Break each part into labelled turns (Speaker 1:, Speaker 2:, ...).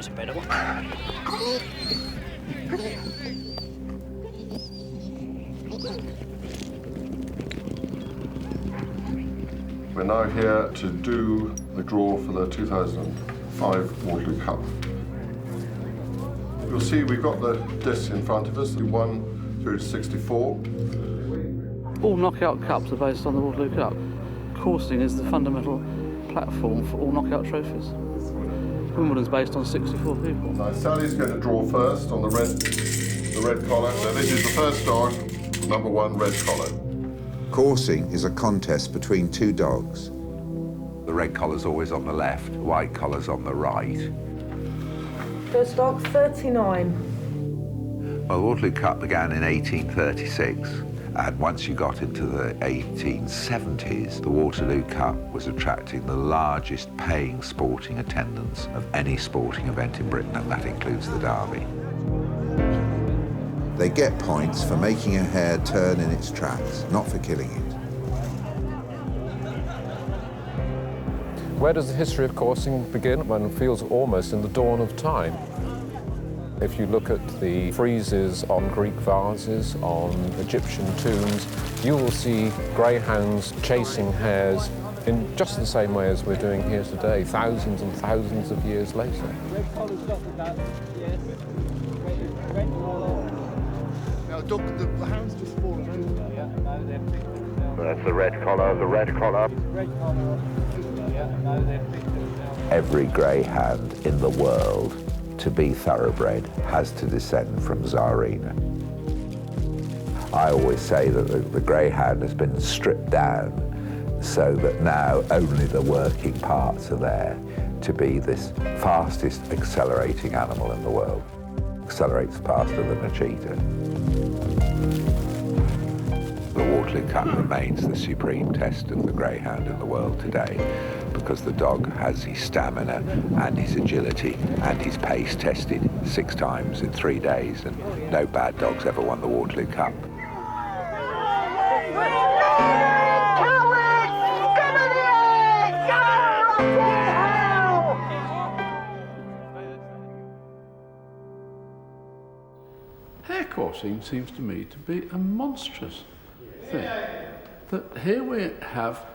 Speaker 1: Espera.
Speaker 2: We're now here to do the draw for the 2005 Waterloo Cup. You'll see we've got the discs in front of us, 1 through to 64.
Speaker 3: All knockout cups are based on the Waterloo Cup. Coursing is the fundamental platform for all knockout trophies. Wimbledon's based on 64 people.
Speaker 2: Now Sally's going to draw first on the red collar. So this is the first dog, number 1 red collar.
Speaker 4: Coursing is a contest between two dogs.
Speaker 5: The red collar's always on the left, white collar's on the right.
Speaker 6: First dog, 39.
Speaker 5: Well, the Waterloo Cup began in 1836, and once you got into the 1870s, the Waterloo Cup was attracting the largest paying sporting attendance of any sporting event in Britain, and that includes the Derby.
Speaker 4: They get points for making a hare turn in its tracks, not for killing it.
Speaker 7: Where does the history of coursing begin? When it feels almost in the dawn of time. If you look at the friezes on Greek vases, on Egyptian tombs, you will see greyhounds chasing hares in just the same way as we're doing here today, thousands and thousands of years later.
Speaker 8: The hound's just fallen over. Yeah, no, they're picked them down.
Speaker 5: That's the red collar, the red collar.
Speaker 8: Red collar. Yeah, no, they're picked them down.
Speaker 5: Every greyhound in the world to be thoroughbred has to descend from Tsarina. I always say that the greyhound has been stripped down so that now only the working parts are there to be this fastest accelerating animal in the world. Accelerates faster than a cheetah. The Waterloo Cup remains the supreme test of the greyhound in the world today because the dog has his stamina and his agility and his pace tested 6 times in 3 days, and no bad dogs ever won the Waterloo Cup.
Speaker 3: Hare coursing seems to me to be a monstrous thing. That here we have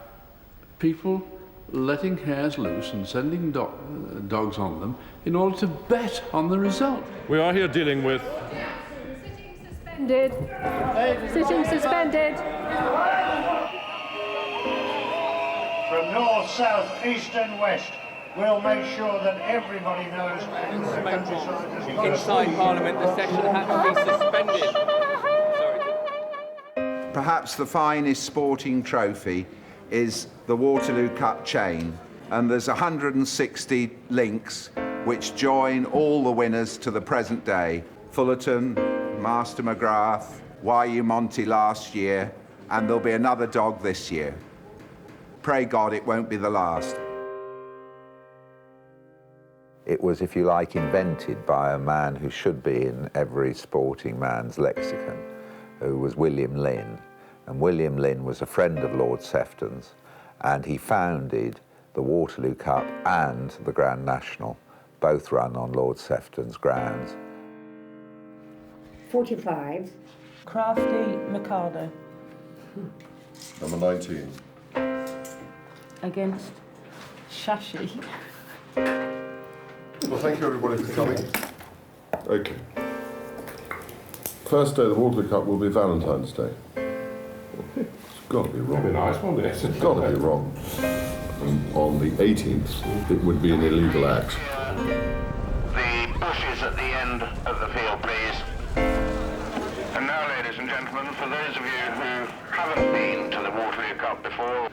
Speaker 3: people letting hares loose and sending dogs on them in order to bet on the result.
Speaker 9: We are here dealing with...
Speaker 10: Suspended. Sitting suspended.
Speaker 11: From north, south, east and west, we'll make sure that everybody knows the countryside has got
Speaker 1: Inside Parliament, the session had to be suspended.
Speaker 4: Perhaps the finest sporting trophy is the Waterloo Cup chain, and there's 160 links which join all the winners to the present day. Fullerton, Master McGrath, YU Monty last year, and there'll be another dog this year. Pray God it won't be the last.
Speaker 5: It was, if you like, invented by a man who should be in every sporting man's lexicon, who was William Lynn. And William Lynn was a friend of Lord Sefton's, and he founded the Waterloo Cup and the Grand National, both run on Lord Sefton's grounds.
Speaker 6: 45.
Speaker 10: Crafty Mikado.
Speaker 2: Number 19.
Speaker 10: Against Shashi.
Speaker 2: Well, thank you everybody for coming. Okay. First day of the Waterloo Cup will be Valentine's Day. It's got to be wrong.
Speaker 9: That'd be nice, wouldn't it?
Speaker 2: It's got to be wrong. And on the 18th, it would be an illegal act.
Speaker 11: The bushes at the end of the field, please. And now, ladies and gentlemen, for those of you who haven't been to the Waterloo Cup before,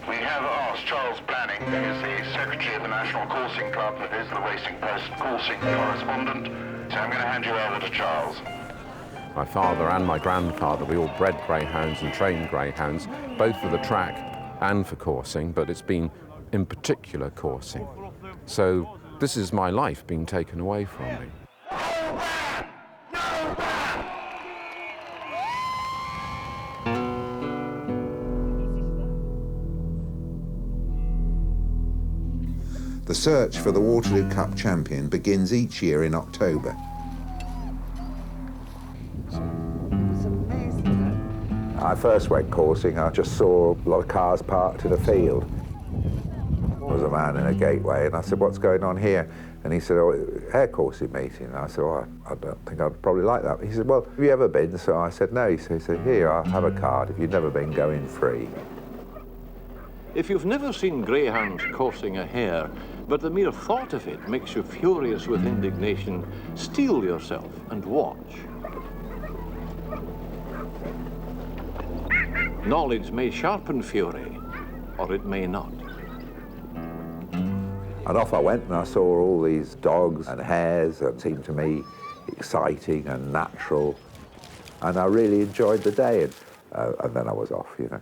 Speaker 11: we have asked Charles Planning, who is the Secretary of the National Coursing Club, that is the racing coursing correspondent. So I'm going to hand you over to Charles.
Speaker 7: My father and my grandfather, we all bred greyhounds and trained greyhounds, both for the track and for coursing, but it's been in particular coursing. So this is my life being taken away from me.
Speaker 4: The search for the Waterloo Cup champion begins each year in October.
Speaker 5: I first went coursing, I just saw a lot of cars parked in a field. There was a man in a gateway, and I said, "What's going on here?" And he said, "Oh, hare coursing meeting." And I said, "Oh, I don't think I'd probably like that." He said, "Well, have you ever been?" So I said, "No." He said, "Here you are, have a card. If you've never been, go in free."
Speaker 9: If you've never seen greyhounds coursing a hare, but the mere thought of it makes you furious with indignation, steel yourself and watch. Knowledge may sharpen fury, or it may not.
Speaker 5: And off I went, and I saw all these dogs and hares that seemed to me exciting and natural. And I really enjoyed the day, and then I was off, you know.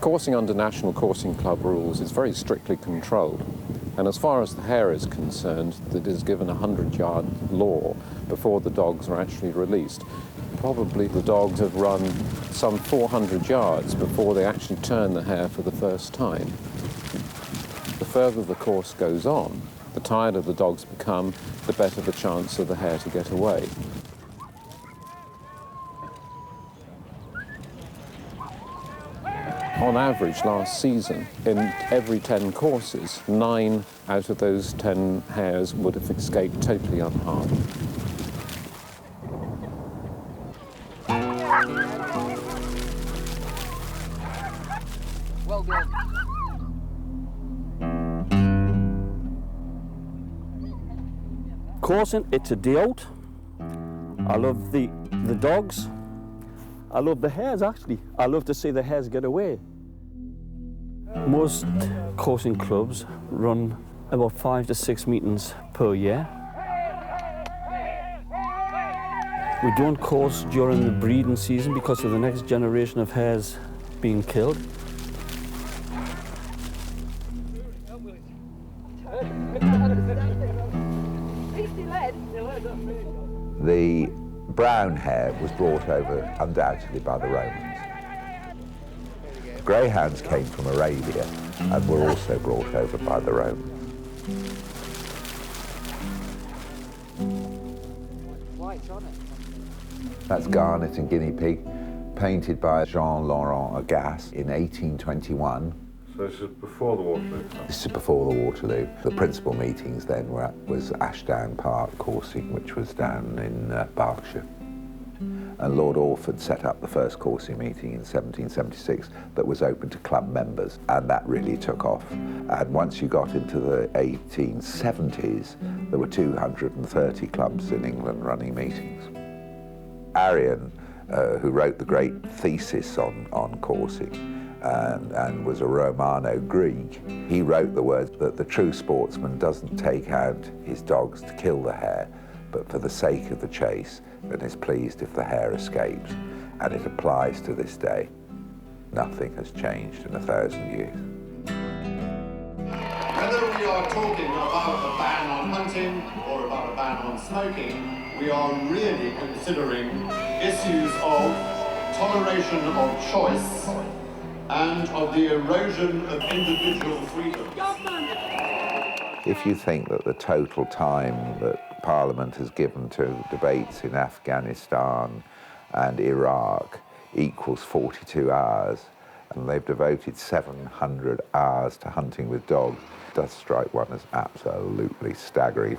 Speaker 7: Coursing under National Coursing Club rules is very strictly controlled. And as far as the hare is concerned, it is given a 100-yard law before the dogs are actually released. Probably the dogs have run some 400 yards before they actually turn the hare for the first time. The further the course goes on, the tireder the dogs become, the better the chance of the hare to get away. On average, last season, in every 10 courses, 9 out of those 10 hares would have escaped totally unharmed.
Speaker 1: Well done.
Speaker 12: Coursing, it's a day out. I love the dogs. I love the hares, actually. I love to see the hares get away. Most coursing clubs run about 5 to 6 meetings per year. We don't course during the breeding season because of the next generation of hares being killed.
Speaker 5: The brown hare was brought over undoubtedly by the Romans. Greyhounds came from Arabia and were also brought over by the Romans. That's Garnet and Guinea Pig, painted by Jean-Laurent Agasse in 1821.
Speaker 2: So this is before the Waterloo Cup?
Speaker 5: This is before the Waterloo. The principal meetings then was Ashdown Park coursing, which was down in Berkshire. And Lord Orford set up the first coursing meeting in 1776 that was open to club members, and that really took off. And once you got into the 1870s, there were 230 clubs in England running meetings. Arrian, who wrote the great thesis on coursing, and was a Romano-Greek, he wrote the words that the true sportsman doesn't take out his dogs to kill the hare, but for the sake of the chase, and is pleased if the hare escapes. And it applies to this day. Nothing has changed in 1,000 years.
Speaker 13: Whether we are talking about a ban on hunting or about a ban on smoking, we are really considering issues of toleration of choice and of the erosion of individual freedom.
Speaker 5: If you think that the total time that Parliament has given to debates in Afghanistan and Iraq equals 42 hours, and they've devoted 700 hours to hunting with dogs, it does strike one as absolutely staggering.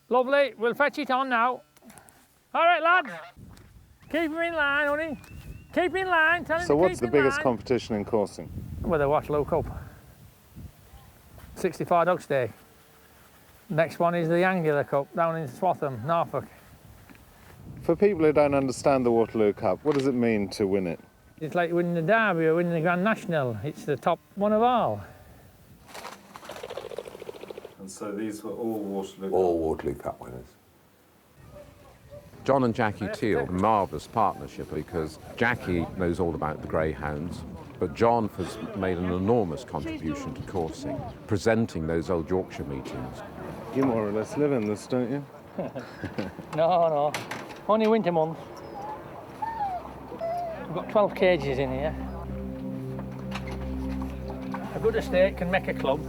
Speaker 10: Lovely, we'll fetch it on now. All right, lads. Keep him in line, honey. Keep in line. Tell him
Speaker 14: So
Speaker 10: to
Speaker 14: what's
Speaker 10: keep
Speaker 14: the
Speaker 10: in
Speaker 14: biggest
Speaker 10: line.
Speaker 14: competition in coursing?
Speaker 10: Well, the Watерлоу Cup. 65 Dogs Day. Next one is the Angular Cup down in Swatham, Norfolk.
Speaker 14: For people who don't understand the Waterloo Cup, what does it mean to win it?
Speaker 10: It's like winning the Derby or winning the Grand National. It's the top one of all.
Speaker 2: And so these were all Waterloo Cup?
Speaker 5: All Waterloo Cup winners.
Speaker 7: John and Jackie Teal, a marvellous partnership because Jackie knows all about the greyhounds, but John has made an enormous contribution to coursing, presenting those old Yorkshire meetings.
Speaker 14: You more or less live in this, don't you?
Speaker 10: No. Only winter months. We've got 12 cages in here. A good estate can make a club.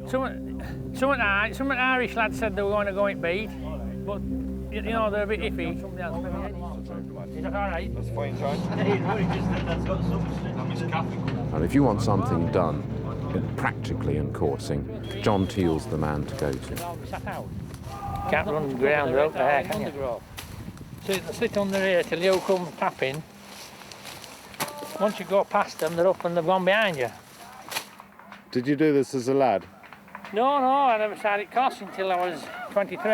Speaker 10: Some Irish lads said they were going to go and beat, but you know, they're a bit iffy. Is that all right? That's fine, John.
Speaker 7: And if you want something done practically in coursing, John Teal's the man to go to.
Speaker 10: Can't run ground out there, can you? Sit under here till you come tapping. Once you go past them, they're up and they've gone behind you.
Speaker 14: Did you do this as a lad?
Speaker 10: No, I never started coursing till I was 23.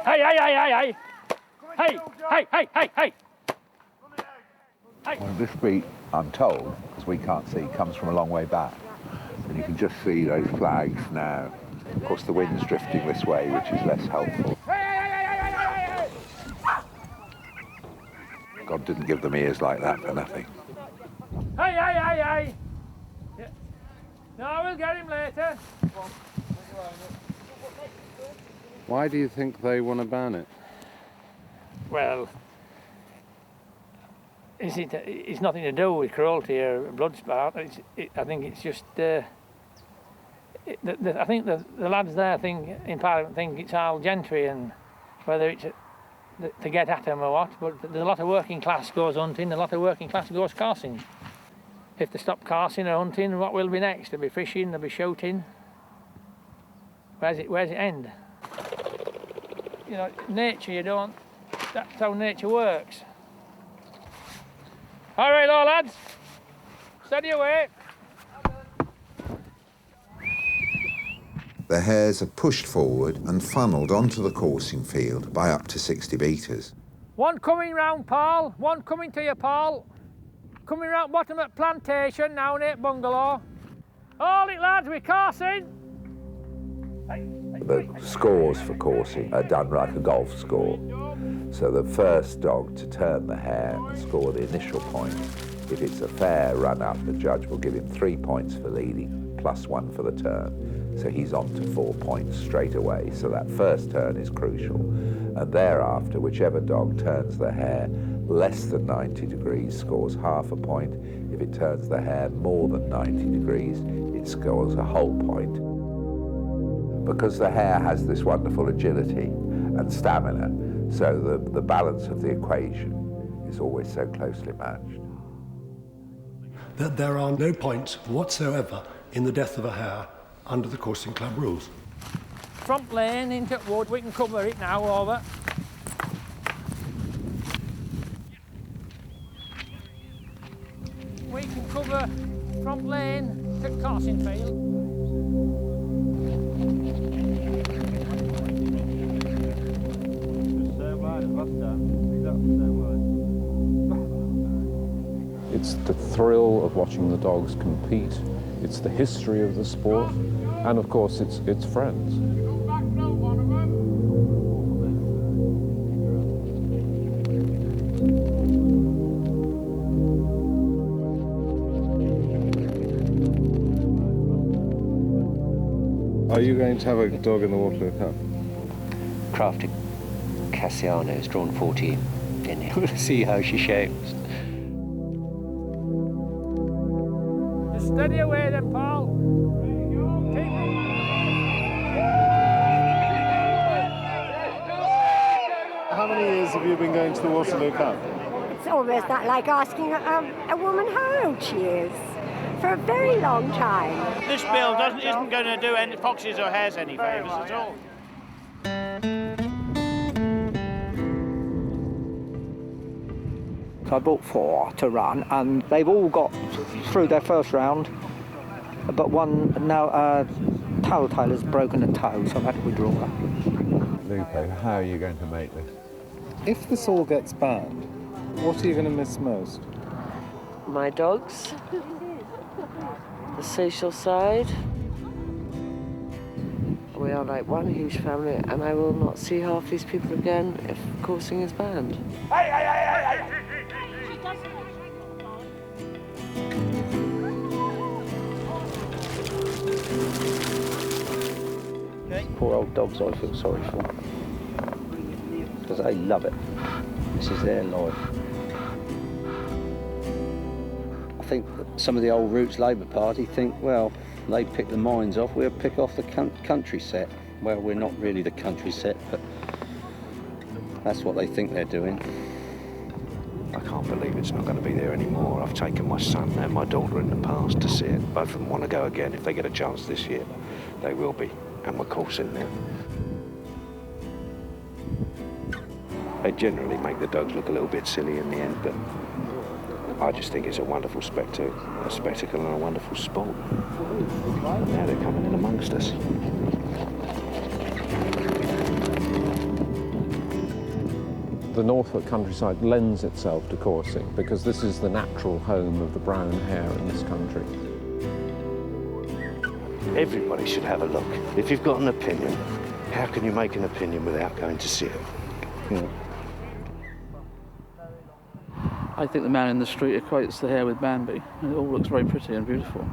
Speaker 10: Hey!
Speaker 5: Well, this beat, I'm told, because we can't see, comes from a long way back. And you can just see those flags now. Of course, the wind's drifting this way, which is less helpful. God didn't give them ears like that for nothing.
Speaker 10: Hey! Yeah. No, we'll get him later.
Speaker 14: Why do you think they want to ban it?
Speaker 10: Well, it's nothing to do with cruelty or blood sport. I think it's just. I think the lads there in Parliament think it's all gentry, and whether it's to get at them or what. But there's a lot of working class goes hunting, a lot of working class goes coursing. If they stop coursing or hunting, what will be next? They'll be fishing, they'll be shooting. Where's it end? You know, nature, that's how nature works. All right, all lads, steady away.
Speaker 4: The hares are pushed forward and funneled onto the coursing field by up to 60 metres.
Speaker 10: One coming round, Paul. One coming to you, Paul. Coming round bottom at plantation, now near bungalow. Hold it, lads, we're coursing.
Speaker 5: The scores for coursing are done like a golf score. So the first dog to turn the hare and score the initial point. If it's a fair run-up, the judge will give him 3 points for leading, plus 1 for the turn. So he's on to 4 points straight away. So that first turn is crucial. And thereafter, whichever dog turns the hare less than 90 degrees scores half a point. If it turns the hare more than 90 degrees, it scores a whole point. Because the hare has this wonderful agility and stamina, so the balance of the equation is always so closely matched.
Speaker 15: That there are no points whatsoever in the death of a hare under the coursing club rules.
Speaker 10: Front lane into wood, we can cover it now, over. We can cover front lane to coursing field.
Speaker 7: It's the thrill of watching the dogs compete. It's the history of the sport, and of course, it's friends.
Speaker 14: Are you going to have a dog in the Waterloo Cup?
Speaker 16: Crafted Cassiano has drawn 14 in here. We'll see how she shapes.
Speaker 10: Just steady away then, Paul.
Speaker 14: How many years have you been going to the Waterloo Cup?
Speaker 17: It's almost not like asking a woman how old she is. For a very long time.
Speaker 18: This bill isn't going to do any foxes or hares any favours at all.
Speaker 19: So I bought 4 to run, and they've all got through their first round, but one now, Tail's broken a toe, so I've had to withdraw her.
Speaker 5: Lupo, how are you going to make this?
Speaker 14: If this all gets banned, what are you going to miss most?
Speaker 20: My dogs. The social side. We are like one huge family, and I will not see half these people again if coursing is banned.
Speaker 12: Poor old dogs I feel sorry for, because they love it. This is their life. I think that some of the old Roots Labour Party think, well, they pick the mines off, we'll pick off the country set. Well, we're not really the country set, but that's what they think they're doing.
Speaker 21: I can't believe it's not going to be there anymore. I've taken my son and my daughter in the past to see it. Both of them want to go again. If they get a chance this year, they will be. And we're coursing there. They generally make the dogs look a little bit silly in the end, but I just think it's a wonderful spectacle and a wonderful sport. Now they're coming in amongst us.
Speaker 7: The Norfolk countryside lends itself to coursing because this is the natural home of the brown hare in this country.
Speaker 21: Everybody should have a look. If you've got an opinion, how can you make an opinion without going to see it?
Speaker 12: Yeah.
Speaker 22: I think the man in the street equates the hare with Bambi. It all looks very pretty and beautiful.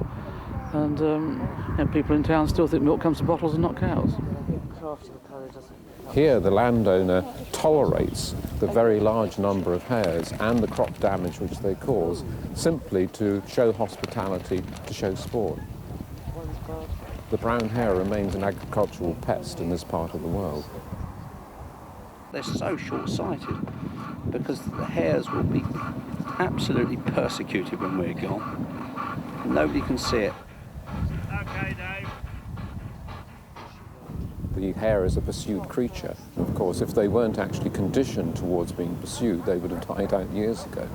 Speaker 22: And people in town still think milk comes to bottles and not cows.
Speaker 7: Here, the landowner tolerates the very large number of hares and the crop damage which they cause simply to show hospitality, to show sport. The brown hare remains an agricultural pest in this part of the world.
Speaker 12: They're so short-sighted because the hares will be absolutely persecuted when we're gone. Nobody can see it.
Speaker 18: Okay, Dave.
Speaker 7: The hare is a pursued creature. Of course, if they weren't actually conditioned towards being pursued, they would have died out years ago.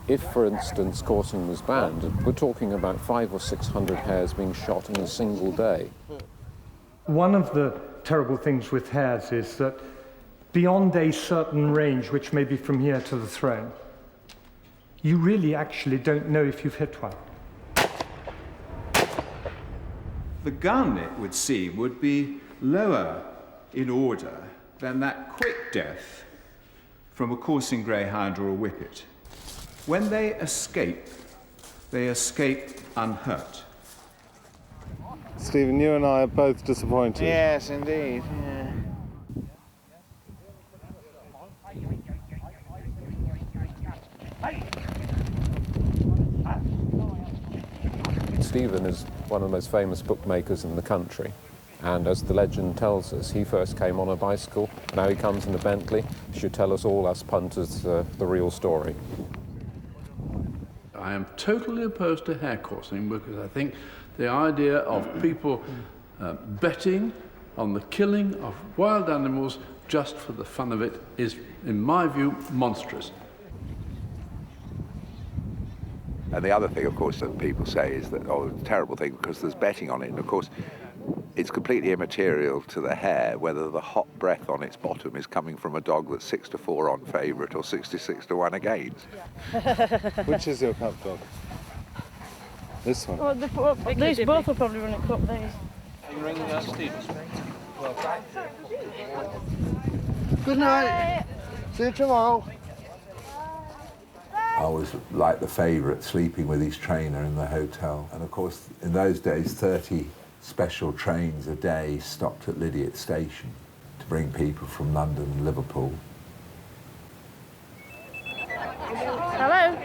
Speaker 7: If, for instance, coursing was banned, we're talking about 500 or 600 hares being shot in a single day.
Speaker 23: One of the terrible things with hares is that beyond a certain range, which may be from here to the throne, you really actually don't know if you've hit one.
Speaker 4: The gun, it would seem, would be lower in order than that quick death from a coursing greyhound or a whippet. When they escape unhurt.
Speaker 14: Stephen, you and I are both disappointed.
Speaker 18: Yes, indeed. Yeah.
Speaker 7: Stephen is one of the most famous bookmakers in the country, and as the legend tells us, he first came on a bicycle, now he comes in a Bentley. He should tell us all, us punters, the real story.
Speaker 3: I am totally opposed to hare coursing because I think the idea of people betting on the killing of wild animals just for the fun of it is, in my view, monstrous.
Speaker 5: And the other thing, of course, that people say is that, oh, it's a terrible thing because there's betting on it. And, of course, it's completely immaterial to the hare whether the hot breath on its bottom is coming from a dog that's 6-4 on favourite or 66-1 against.
Speaker 14: Which is your cup dog? This one?
Speaker 6: Well, these both will probably run it cup, these.
Speaker 8: Good night. See you tomorrow.
Speaker 5: I was like the favourite, sleeping with his trainer in the hotel. And of course, in those days, 30 special trains a day stopped at Lydiate Station to bring people from London and Liverpool.
Speaker 6: Hello.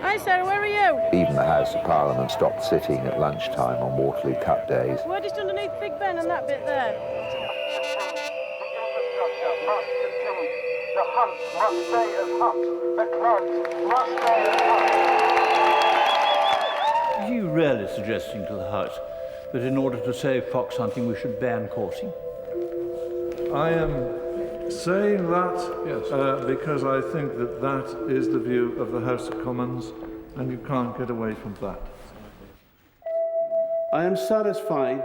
Speaker 6: Hi, Sarah, where are you?
Speaker 5: Even the House of Parliament stopped sitting at lunchtime on Waterloo Cup days.
Speaker 6: We're just underneath Big Ben and that bit there.
Speaker 11: The hunt must stay as hunt. The clubs must stay as hunt.
Speaker 24: Are you really suggesting to the House that in order to save fox hunting we should ban coursing?
Speaker 14: I am saying that because I think that that is the view of the House of Commons and you can't get away from that.
Speaker 25: I am satisfied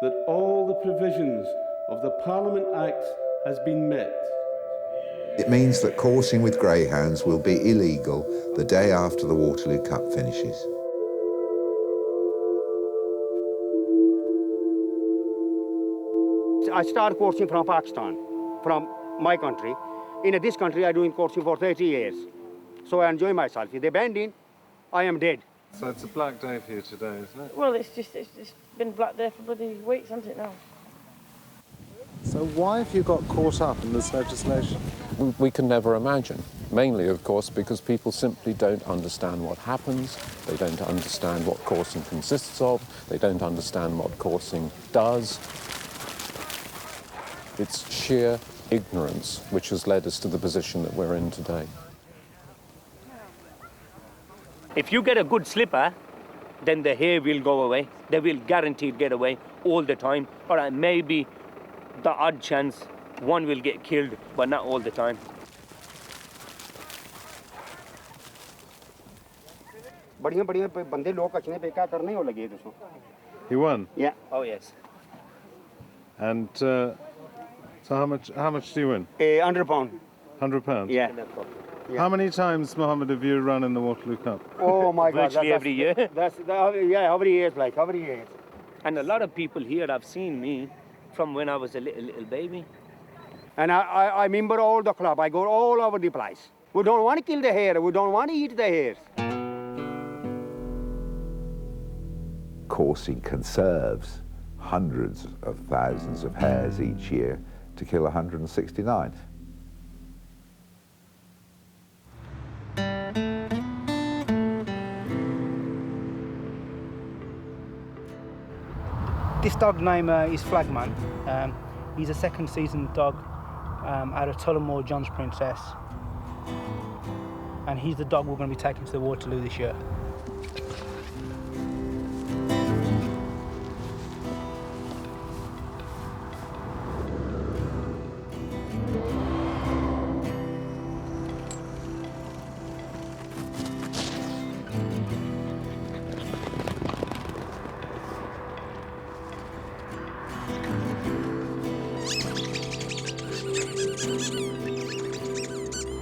Speaker 25: that all the provisions of the Parliament Act has been met.
Speaker 5: It means that coursing with greyhounds will be illegal the day after the Waterloo Cup finishes.
Speaker 1: I started coursing from Pakistan, from my country. In this country, I'm doing coursing for 30 years. So I enjoy myself. If they bend in, I am dead.
Speaker 14: So it's a black day for you today, isn't it?
Speaker 6: Well, it's been a black day for bloody weeks, hasn't it now?
Speaker 2: So why have you got caught up in this legislation?
Speaker 7: We can never imagine. Mainly, of course, because people simply don't understand what happens, they don't understand what coursing consists of, they don't understand what coursing does. It's sheer ignorance which has led us to the position that we're in today.
Speaker 9: If you get a good slipper, then the hair will go away. They will guaranteed get away all the time. All right, maybe the odd chance one will get killed, but not all the time.
Speaker 2: You won?
Speaker 1: Yeah.
Speaker 9: Oh yes.
Speaker 2: And so how much do you win?
Speaker 1: £100.
Speaker 2: £100?
Speaker 1: Yeah.
Speaker 2: How many times, Mohammed, have you run in the Waterloo Cup?
Speaker 1: Oh my God!
Speaker 9: Virtually every year.
Speaker 1: Yeah, every year, like every year.
Speaker 9: And a lot of people here have seen me from when I was a little baby.
Speaker 1: And I remember all the club. I go all over the place. We don't want to kill the hare. We don't want to eat the hares.
Speaker 5: Coursing conserves hundreds of thousands of hares each year to kill 169.
Speaker 13: This dog name is Flagman. He's a second season dog out of Tullamore John's Princess. And he's the dog we're going to be taking to the Waterloo this year.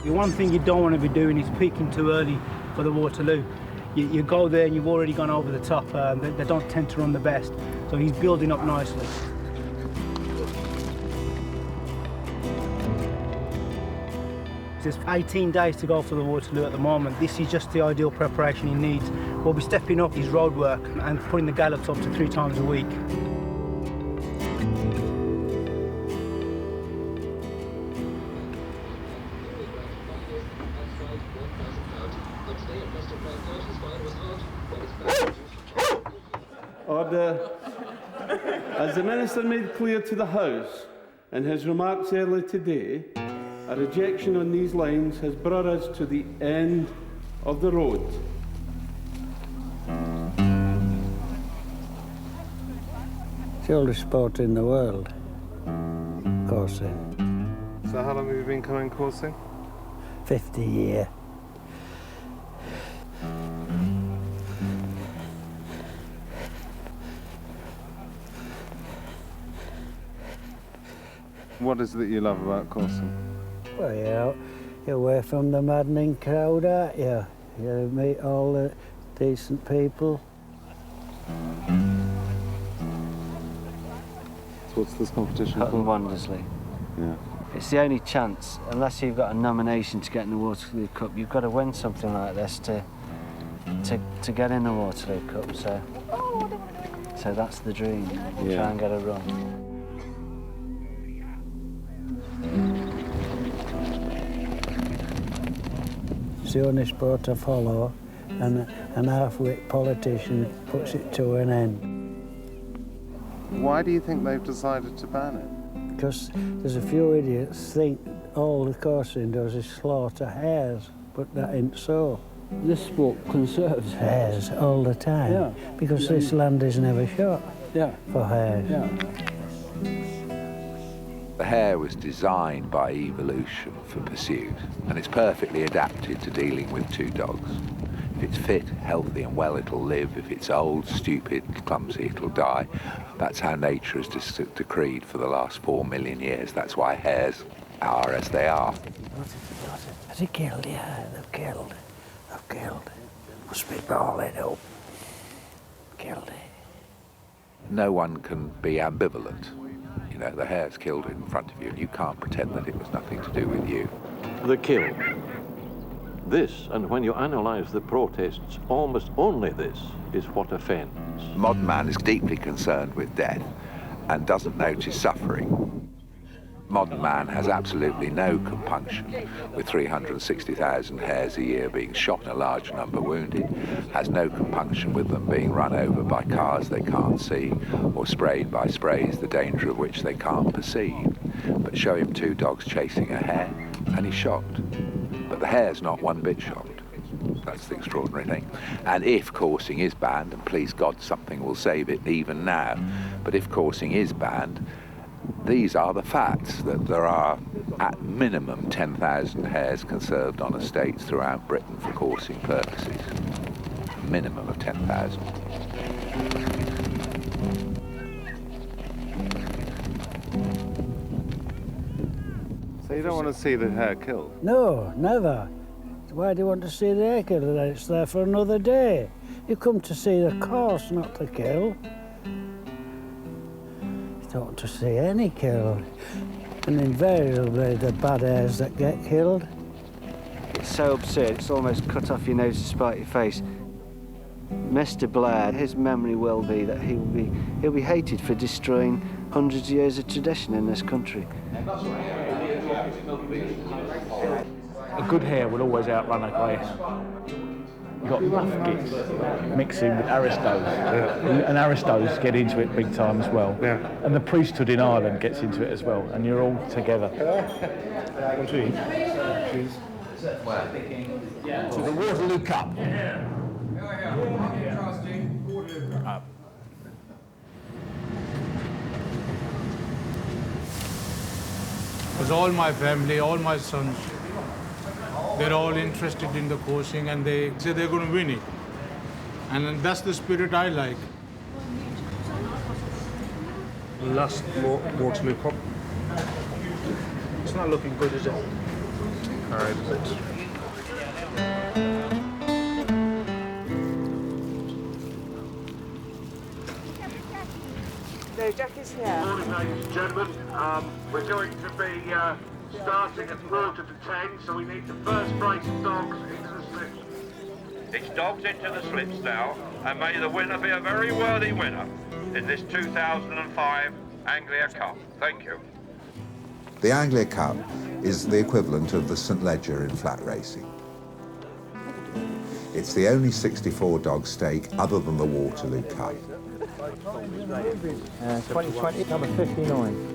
Speaker 13: The one thing you don't want to be doing is peaking too early for the Waterloo. You go there and you've already gone over the top. They don't tend to run the best, so he's building up nicely. There's 18 days to go for the Waterloo at the moment. This is just the ideal preparation he needs. We'll be stepping up his road work and putting the gallops up to 3 times a week.
Speaker 25: Order. As the Minister made clear to the House in his remarks earlier today, a rejection on these lines has brought us to the end of the road.
Speaker 15: It's the oldest sport in the world, coursing.
Speaker 2: So how long have you been coming coursing?
Speaker 15: 50 years.
Speaker 2: What is it that you love about coursing?
Speaker 15: Well, you're away from the maddening crowd, aren't you? You meet all the decent people.
Speaker 2: So what's this competition
Speaker 16: Hutton
Speaker 2: for?
Speaker 16: Wandersley.
Speaker 2: Yeah.
Speaker 16: It's the only chance, unless you've got a nomination to get in the Waterloo Cup, you've got to win something like this to get in the Waterloo Cup. So that's the dream.
Speaker 2: Yeah.
Speaker 16: Try and get a run.
Speaker 15: It's the only sport I follow, and an half-wit politician puts it to an end.
Speaker 2: Why do you think they've decided to ban it?
Speaker 15: Because there's a few idiots think all the coursing does is slaughter hares, but that ain't so.
Speaker 24: This sport conserves
Speaker 15: Hares all the time,
Speaker 24: Yeah.
Speaker 15: because this land is never shot for hares.
Speaker 24: Yeah.
Speaker 5: The hare was designed by evolution for pursuit, and it's perfectly adapted to dealing with 2 dogs. If it's fit, healthy and well, it'll live. If it's old, stupid, clumsy, it'll die. That's how nature has decreed for the last 4 million years. That's why hares are as they are.
Speaker 15: Has he killed? Yeah, they've killed. They've killed. Must be balling up. Killed it.
Speaker 5: No one can be ambivalent You know, the hare's killed in front of you, and you can't pretend that it was nothing to do with you.
Speaker 10: The kill. This, and when you analyse the protests, almost only this is what offends.
Speaker 5: Modern man is deeply concerned with death and doesn't notice suffering. Modern man has absolutely no compunction with 360,000 hares a year being shot and a large number wounded, has no compunction with them being run over by cars they can't see or sprayed by sprays the danger of which they can't perceive. But show him 2 dogs chasing a hare and he's shocked. But the hare's not one bit shocked. That's the extraordinary thing. And if coursing is banned, and please God something will save it even now, but if coursing is banned, these are the facts, that there are at minimum 10,000 hares conserved on estates throughout Britain for coursing purposes. A minimum of 10,000.
Speaker 2: So you don't want to see the hare killed?
Speaker 15: No, never. Why do you want to see the hare killed? It's there for another day. You come to see the course, not to kill. You don't want to see any killed. And invariably the bad hares that get killed.
Speaker 16: It's so absurd, it's almost cut off your nose to spite your face. Mr. Blair, his memory will be that he'll be hated for destroying hundreds of years of tradition in this country.
Speaker 18: A good hare will always outrun a grey. You've got muskets mixing with aristos, and aristos get into it big time as well. Yeah. And the priesthood in Ireland gets into it as well, and you're all together. What do you eat?
Speaker 17: To the Waterloo Cup.
Speaker 19: Because all my family, all my sons, they're all interested in the coursing and they say they're going to win it. And that's the spirit I like.
Speaker 18: Last Waterloo Cup. It's not looking good, is it?
Speaker 2: All right.
Speaker 20: No, Jack is here.
Speaker 11: Good morning, ladies and gentlemen. We're going to be starting at 9:45, so we need the first brace of dogs into the slips. It's dogs into the slips now, and may the winner be a very worthy winner in this 2005 Anglia Cup. Thank you.
Speaker 4: The Anglia Cup is the equivalent of the St Leger in flat racing. It's the only 64-dog stake other than the Waterloo Cup.
Speaker 16: 2020, number 59.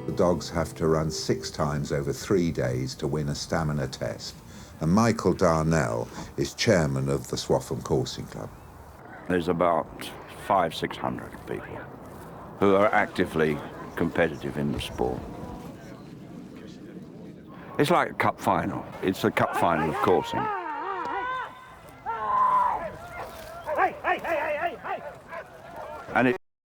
Speaker 4: The dogs have to run 6 times over 3 days to win a stamina test, and Michael Darnell is chairman of the Swaffham Coursing Club.
Speaker 21: There's about 500-600 people who are actively competitive in the sport. It's like a cup final. It's a cup final of coursing.